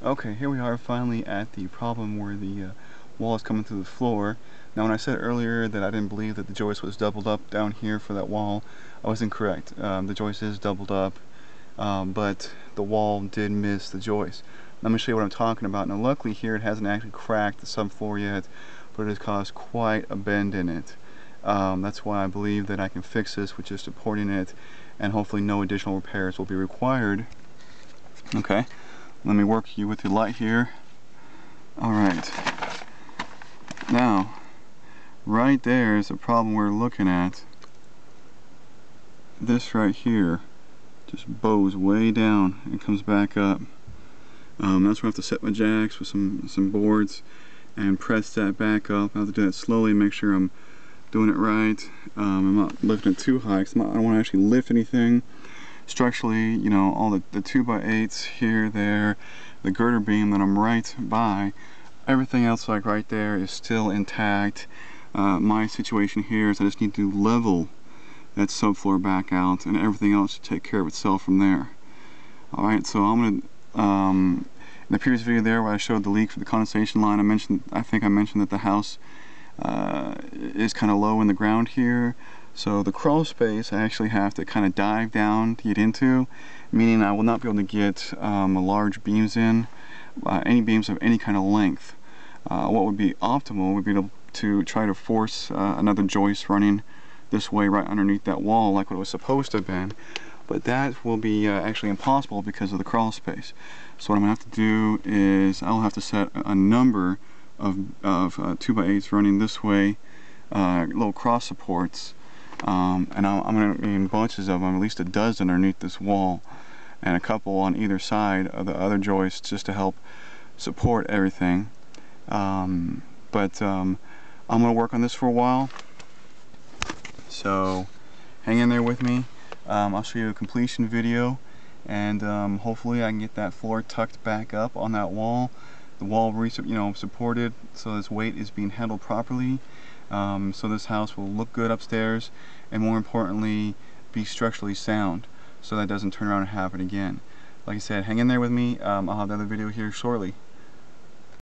Okay, here we are finally at the problem where the wall is coming through the floor. Now when I said earlier that I didn't believe that the joist was doubled up down here for that wall, I was incorrect. The joist is doubled up, but the wall did miss the joist. Let me show you what I'm talking about. Now luckily here it hasn't actually cracked the subfloor yet, but it has caused quite a bend in it. That's why I believe that I can fix this with just supporting it, and hopefully no additional repairs will be required. Okay. Let me work you with the light here. Alright. Now, right there is the problem we're looking at. This right here just bows way down and comes back up. That's where I have to set my jacks with some boards and press that back up. I have to do that slowly, make sure I'm doing it right. I'm not lifting it too high because I don't want to actually lift anything. Structurally, you know, all the 2x8s here, there, the girder beam that I'm right by, everything else like right there is still intact. My situation here is I just need to level that subfloor back out, and everything else should take care of itself from there. Alright, so I'm gonna, in the previous video there where I showed the leak for the condensation line, I think I mentioned that the house is kind of low in the ground here. So the crawl space I actually have to kind of dive down to get into, meaning I will not be able to get large beams in, any beams of any kind of length. What would be optimal would be to try to force another joist running this way right underneath that wall like what it was supposed to have been, but that will be actually impossible because of the crawl space. So what I'm going to have to do is I'll have to set a number of 2x8s running this way, little cross supports, and I'm going to need bunches of them, at least a dozen underneath this wall, and a couple on either side of the other joists just to help support everything. I'm going to work on this for a while, so hang in there with me. I'll show you a completion video, and hopefully I can get that floor tucked back up on that wall. The wall, supported so this weight is being handled properly. So this house will look good upstairs, and more importantly be structurally sound, so that doesn't turn around and happen again. Like I said, hang in there with me. I'll have the other video here shortly.